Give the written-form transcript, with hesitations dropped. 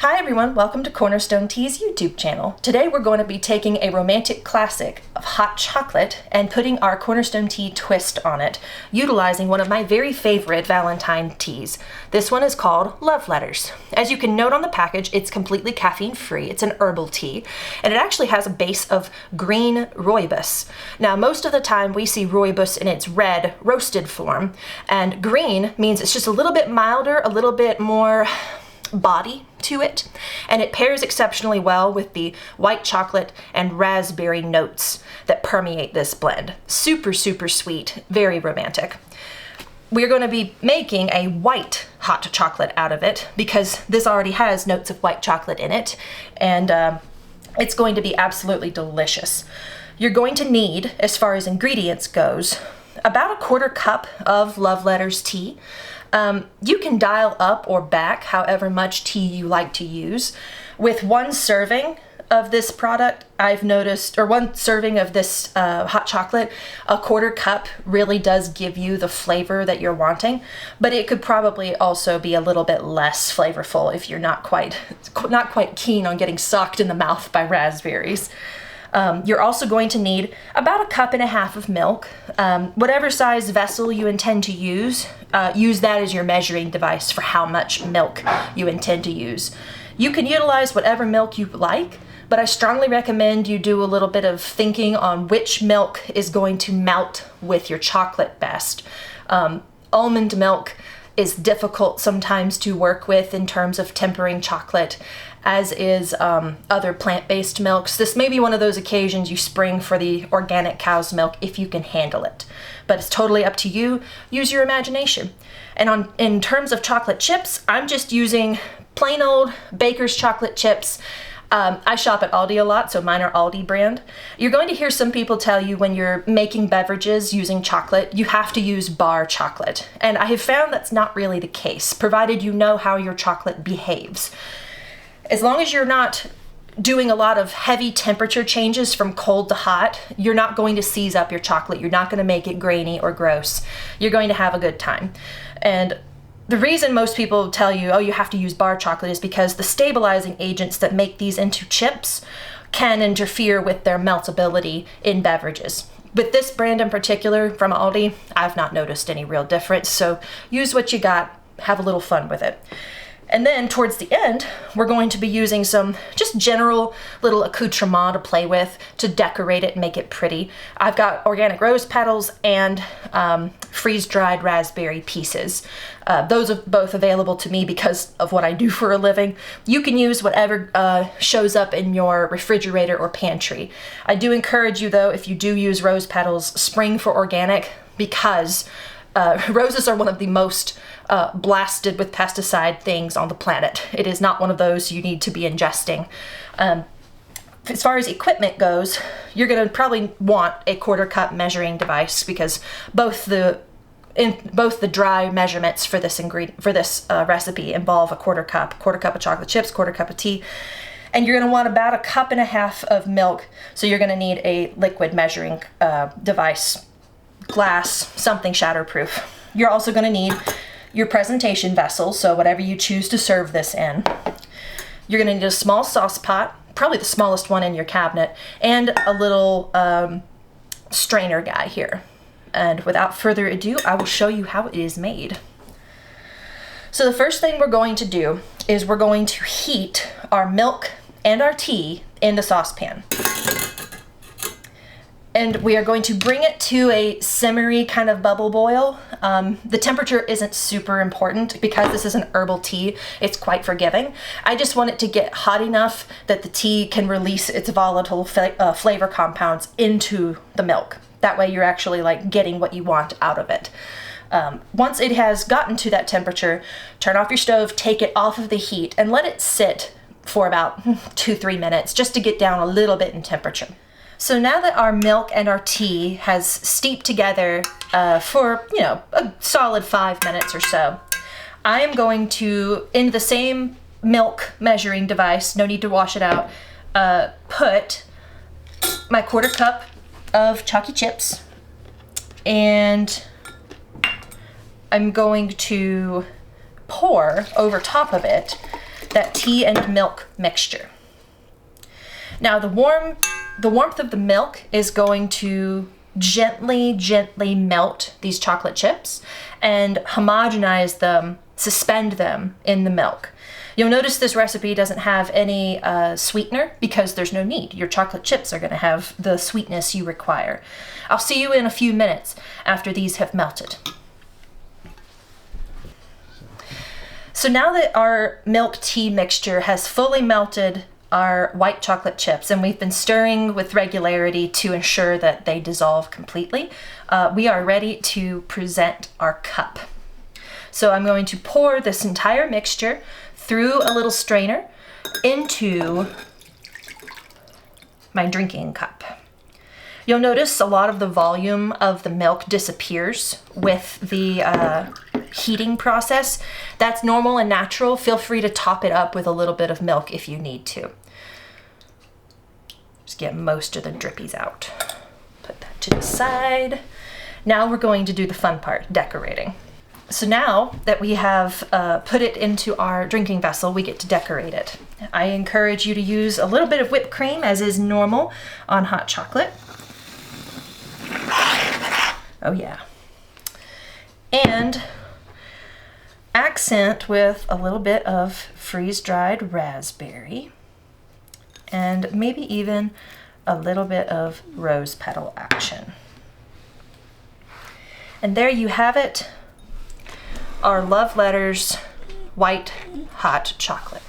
Hi everyone, welcome to Cornerstone Tea's YouTube channel. Today we're going to be taking a romantic classic of hot chocolate and putting our Cornerstone Tea twist on it, utilizing one of my very favorite Valentine teas. This one is called Love Letters. As you can note on the package, it's completely caffeine free. It's an herbal tea, and it actually has a base of green rooibos. Now most of the time we see rooibos in its red, roasted form, and green means it's just a little bit milder, a little bit more body to it, and it pairs exceptionally well with the white chocolate and raspberry notes that permeate this blend. Super, super sweet, very romantic. We're going to be making a white hot chocolate out of it because this already has notes of white chocolate in it, and it's going to be absolutely delicious. You're going to need, as far as ingredients goes, about a quarter cup of Love Letters tea. You can dial up or back however much tea you like to use. With one serving of this product, I've noticed, or one serving of this hot chocolate, a quarter cup really does give you the flavor that you're wanting, but it could probably also be a little bit less flavorful if you're not quite keen on getting socked in the mouth by raspberries. You're also going to need about 1.5 cups of milk. Whatever size vessel you intend to use that as your measuring device for how much milk you intend to use. You can utilize whatever milk you like, but I strongly recommend you do a little bit of thinking on which milk is going to melt with your chocolate best. Almond milk is difficult sometimes to work with in terms of tempering chocolate, as is other plant-based milks. This may be one of those occasions you spring for the organic cow's milk if you can handle it. But it's totally up to you. Use your imagination. And in terms of chocolate chips, I'm just using plain old Baker's chocolate chips. I shop at Aldi a lot, so mine are Aldi brand. You're going to hear some people tell you when you're making beverages using chocolate, you have to use bar chocolate. And I have found that's not really the case, provided you know how your chocolate behaves. As long as you're not doing a lot of heavy temperature changes from cold to hot, you're not going to seize up your chocolate. You're not going to make it grainy or gross. You're going to have a good time. And the reason most people tell you, oh, you have to use bar chocolate is because the stabilizing agents that make these into chips can interfere with their meltability in beverages. With this brand in particular from Aldi, I've not noticed any real difference, so use what you got, have a little fun with it. And then towards the end, we're going to be using some just general little accoutrement to play with to decorate it and make it pretty. I've got organic rose petals and freeze-dried raspberry pieces. Those are both available to me because of what I do for a living. You can use whatever shows up in your refrigerator or pantry. I do encourage you though, if you do use rose petals, spring for organic because roses are one of the most blasted with pesticide things on the planet. It is not one of those you need to be ingesting. As far as equipment goes, you're going to probably want a quarter cup measuring device because both the dry measurements for this recipe involve a quarter cup of chocolate chips, quarter cup of tea, and you're going to want about 1.5 cups of milk. So you're going to need a liquid measuring device, glass, something shatterproof. You're also going to need your presentation vessel, so whatever you choose to serve this in. You're going to need a small sauce pot, probably the smallest one in your cabinet, and a little strainer guy here. And without further ado, I will show you how it is made. So the first thing we're going to do is we're going to heat our milk and our tea in the saucepan. And we are going to bring it to a simmery kind of bubble boil. The temperature isn't super important because this is an herbal tea. It's quite forgiving. I just want it to get hot enough that the tea can release its volatile flavor compounds into the milk. That way you're actually like getting what you want out of it. Once it has gotten to that temperature, turn off your stove, take it off of the heat, and let it sit for about 2-3 minutes just to get down a little bit in temperature. So now that our milk and our tea has steeped together for, a solid 5 minutes or so, I am going to, in the same milk measuring device, no need to wash it out, put my quarter cup of chalky chips, and I'm going to pour over top of it that tea and milk mixture. Now the warmth of the milk is going to gently melt these chocolate chips and homogenize them, suspend them in the milk. You'll notice this recipe doesn't have any sweetener because there's no need. Your chocolate chips are going to have the sweetness you require. I'll see you in a few minutes after these have melted. So now that our milk tea mixture has fully melted our white chocolate chips, and we've been stirring with regularity to ensure that they dissolve completely, we are ready to present our cup. So I'm going to pour this entire mixture through a little strainer into my drinking cup. You'll notice a lot of the volume of the milk disappears with the heating process. That's normal and natural. Feel free to top it up with a little bit of milk if you need to. Just get most of the drippies out. Put that to the side. Now we're going to do the fun part, decorating. So now that we have put it into our drinking vessel, we get to decorate it. I encourage you to use a little bit of whipped cream, as is normal on hot chocolate. Oh yeah. And accent with a little bit of freeze-dried raspberry and maybe even a little bit of rose petal action. And there you have it, our love letters white hot chocolate.